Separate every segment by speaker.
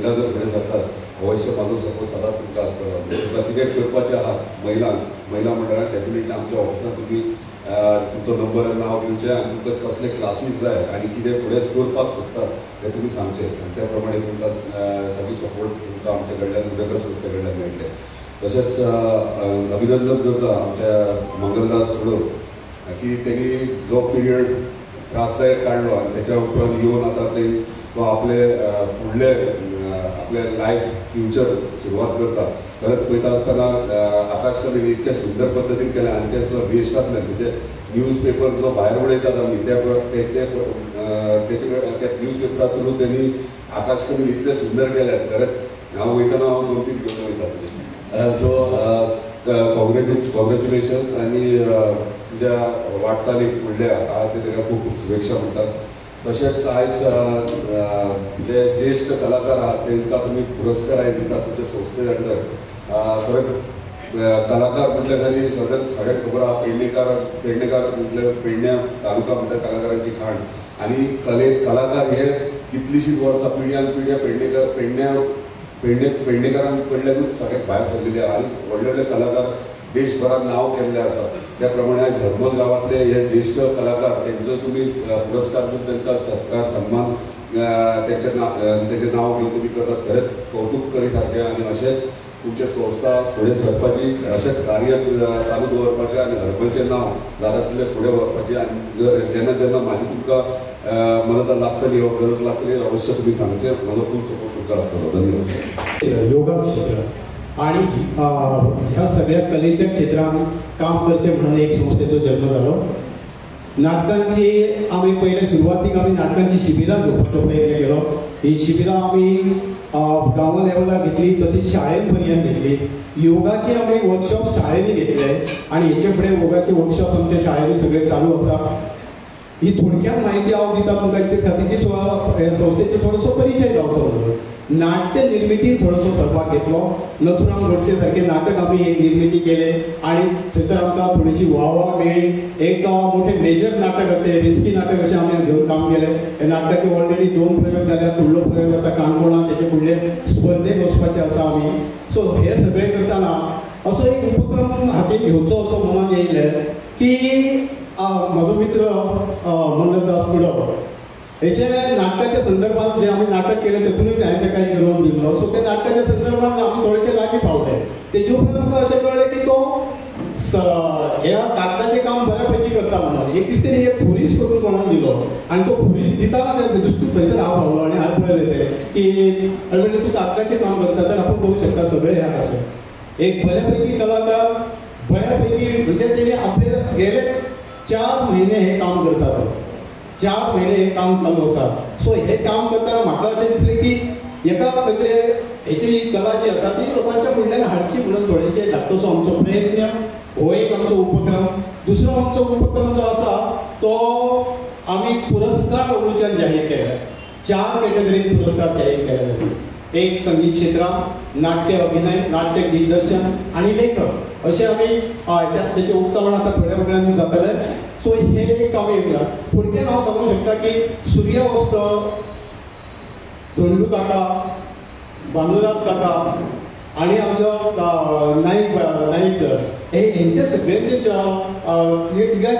Speaker 1: महिला जर फुडें सरतात अवश्य म्हाजो सपोर्ट सदांच तुमकां आसतलो. तुमकां कितें करपाचें आहा महिला मंडळान डेफिनेटली आमच्या ऑफिसांत तुमी तुमचो नंबर आनी नांव दिवचें आनी तुमकां कसले क्लासीस जाय आनी कितें फुडें करपाक सोदता तें तुमी सांगचें आनी त्या प्रमाणे तुमकां सगळी सपोर्ट तुमकां आमचे कडल्यान उदरगत संस्थे कडल्यान मेळटलें. तशेंच अभिनंदन करता आमच्या मंगलदास कडून की तेणी जो पिरियड त्रासदायक काडलो आनी तेच्या उपरांत येवन आतां ते तो आपले फुडले आपले लायफ फ्युचर सुरवात करता. परत पळयता आसतना आकाश कमी इतके सुंदर पद्दतीन केलें आनी तें सुद्दां वेस्टांतलें म्हणजे न्यूज पेपर जो भायर उडयतात आमी त्या न्यूज पेपरा थ्रू त्यांनी आकाश कमी इतले सुंदर केले. खरेंच हांव वयतना हांव 2-3 घेवन वयता. सो कॉंग्रेच्युलेशन्स आनी तुज्या वाटचालीक फुडल्या आहा ते ताका खूब खूब शुभेच्छा म्हणटात. तशेंच आयज जे ज्येश्ठ कलाकार आहात तांकां तुमी पुरस्कार आयज दितात तुमच्या संस्थे अंडर. खरें कलाकार म्हटल्या तरी सगळ्यांक खबर आहा पेडणेकार म्हटल्यार पेडण्या तालुका म्हटल्यार कलाकारांची खाण आनी कलाकार हे कितलींशींच वर्सां पिढ्यान पिढ्या पेडणेकारां कडल्यानूच सगळ्याक भायर सरलेले आहा आनी व्हडले व्हडले कलाकार देशभरात नाव केल्लें आसा. त्या प्रमाणे आयज हरमल गांवांतले हे ज्येश्ठ कलाकार तेंचो तुमी पुरस्कार दिवन तांकां सत्कार सन्मान तेंचें नांव घेवन तुमी करतात. खरेंच कौतुक करी सारकें आनी अशेंच तुमचे संस्था फुडें सरपाची अशेंच कार्य चालू दवरपाचें आनी हरमलचें नांव जाता तितलें फुडें व्हरपाचें आनी जेन्ना म्हाजी तुमकां मदत लागतली वा गरज लागतली अवश्य तुमी सांगचें. म्हाजो फूल सपोर्ट तुमकां आसतलो. धन्यवाद.
Speaker 2: योगा क्षेत्र आणि ह्या सगळ्या कलेच्या क्षेत्रात काम करचे म्हणून एक संस्थेचो जन्म झालो. नाटकांची आम्ही पहिले सुरुवातीक आम्ही नाटकांची शिबिरां घेवपाचो प्रयत्न केलो. ही शिबिरां आम्ही गांवा लेवलार घेतली तशीच शाळेन पर्यंत घेतली. योगाचे आम्ही वर्कशॉप शाळेंनी घेतले आणि हेचे फुडें योगाचे वर्कशॉप आमच्या शाळेंनी सगळे चालू आसा. ही थोडक्यात माहिती हांव दिता तुमकां कितें खातीर की संस्थेचो थोडोसो परिचय जावचो म्हणून. नाट्य निर्मिती थोडोसो सहभाग घेतलो. नथुराम गोडसे सारखे नाटक आम्ही एक निर्मिती केले आणि थंयसर आमकां थोडीशी वाह मेळ्ळी. एक मोठे मेजर नाटक असे रिस्की नाटक असे आम्ही घेऊन काम केले. हे नाटकाचे ऑलरेडी 2 प्रयोग जाले. फुडलो प्रयोग आसा काणकोणा त्याचे फुडले स्पर्धेक वचपाचे आसा आमी. सो हे सगळे करतना असो एक उपक्रम हातीन घेवचो असो मनान येयले की म्हजो मित्र मंगलदास कुडो हेचे नाटकाच्या संदर्भात जे आम्ही नाटक केले तेतूनच हांवें ताका एक रोल दिल्लो. सो त्या नाटकाच्या संदर्भात आमी थोडेशे लागीं पावले. तेजे उपरांत आमकां अशें कळ्ळें की तो ह्या कागदाचें काम बऱ्यापैकी करता म्हणून. एक दीस तेणी एक पुलीस करून कोणाक दिलो आनी तो पुलीस दिताना थंयसर हांव पावलो आनी हांवें पळयलें तें की म्हणजे तूं कागदाचें काम करता तर आपूण करूं शकता सगळें ह्याक अशें. एक बऱ्यापैकी कलाकार बऱ्यापैकी म्हणजे तेणी आपले गेले 4 महिने हे काम करता. 4 महिने हे काम चालू आसा. सो हे काम करतना म्हाका अशें दिसलें की एका खंय तरी हेची कला जी आसा ती लोकांच्या फुडल्यान हाडची म्हणून थोडेशे धाकटोसो आमचो प्रयत्न हो एक आमचो उपक्रम. दुसरो आमचो उपक्रम जो आसा तो आमी पुरस्कार अंदूच्यान जाहीर केला. 4 कॅटेगरीन पुरस्कार जाहीर केले. एक संगीत क्षेत्रांत, नाट्य अभिनय, नाट्य दिग्दर्शन आणि लेखक असे आम्ही त्याचे उक्तावण आता थोड्या वेळाने जातले. सो हे एक आम्ही केला. थोडक्यात हांव सांगू शकता की सूर्यवस्त, धोंडू काका, भानुदास काका आणि आमचो नाईक सर हेंचे सगळ्यांचे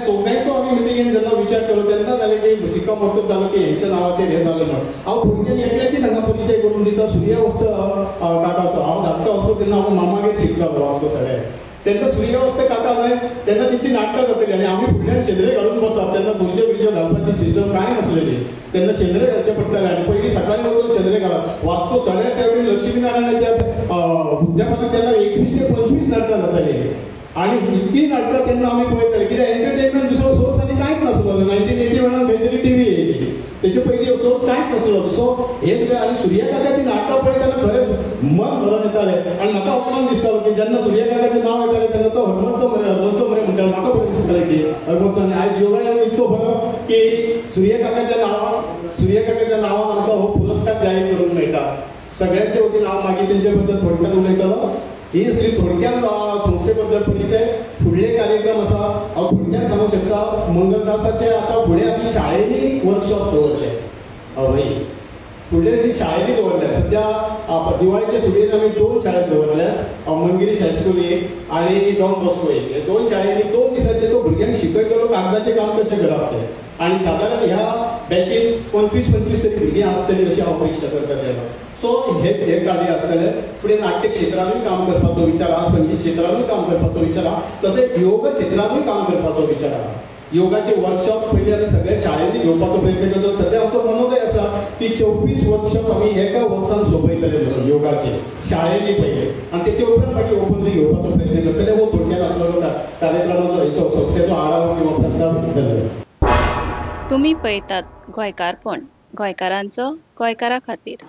Speaker 2: चौघांचो आम्ही मिटिंगेन जेन्ना विचार केलो तेन्ना जालें की शिक्कामोर्तब जालो की हेंच्या नांवाचेर हें जालें म्हणून. हांव थोडक्यान एकल्याची हांगा परिचय करून दिता सूर्यवस्त काकाचो. हांव धाकटो आसलो तेन्ना हांव मामागेर शिकतालो वास्को साडे. तेन्ना सूर्यवस्त काका न्हय तेन्ना तेंची नाटकां जातली आनी आमी फुडल्यान शेंद्रे घालून बसप. तेन्ना भुरज्यो घालपाची सिस्टम कांय नासलेली. तेन्ना शेंद्रे घालचे पडटाले आनी पयलीं सकाळीं वचून शेंद्रे घालप. वास्को साडे तेवढी लक्ष्मी नारायणाच्या उद्यापनाक तेन्ना 21 ते 25 नाटकां जाताली आणि इतकी नाटकां तेन्ना आमी पळयताले कित्याक एंटरटेनमेंट दुसरो सोर्स आनी कांयच नासलो. 1981 खंय तरी टीव्ही येयली. तेचे पयलीं सोर्स कांयच नासलो. सो हे सगळें आनी सूर्यकाकाची नाटकां पळयतना खरेंच मन भरून येतालें आनी म्हाका अभिमान दिसतालो की जेन्ना सूर्यकाकाचें नांव येतालें तेन्ना तो हरमलचो मरे म्हणटालो. म्हाका बरें दिसतालें की हरमलचो. आनी आयज योगा इतको बरो की सूर्यकाकाच्या नांवान आमकां हो पुरस्कार जाहीर करूंक मेळटा. सगळ्यांचे वतीन हांव मागीर तेंचे बद्दल थोडक्यात उलयतलो. ही असली थोडक्यात संस्थे बद्दल परिचय. फुडले कार्यक्रम आसा हांव थोडक्यात सांगूंक शकता. मंगलदासाचे आतां फुडें आमी शाळेंनी वर्कशॉप दवरले. हय फुडले शाळेंनी दवरल्या. सध्या दिवाळीच्या सुटयेन आमी 2 शाळा दवरल्या, मंगिरीश हायस्कूल एक आनी डॉन बॉस्को एक. हे 2 शाळेंनी 2 दिसांचे तो भुरग्यांक शिकयतलो कागदाचें काम कशें करप तें. आनी सादारण ह्या बॅचीन 25-25 तरी भुरगीं आसतलीं अशी हांव अपेक्षा करता तेन्ना. सो हे कार्य आसतले. फुडें नाट्य क्षेत्रांतूय काम करपाचो विचार आहा, संगीत क्षेत्रांतूय काम करपाचो विचार आहा, तशेंच योग क्षेत्रांतूय काम करपाचो विचार आहा. योगाचे वर्कशॉप पयलीं आमी सगळ्या शाळेंनी घेवपाचो प्रयत्न करतो. सध्या आमचो मनोदय आसा की 24 वर्कशॉप आमी एका वर्सान सोंपयतले म्हणून योगाचे शाळेंनी पयले, आनी तेचे उपरांत मागीर ओपनली घेवपाचो प्रयत्न करतले. हो थोडक्यान आसलो कार्यक्रमाचो हेचो सोंपतेचो आढावो किंवा प्रस्ताव दितले.
Speaker 3: तुम्ही पळयतात गोंयकारपण, गोंयकारांचो गोंयकारा खातीर.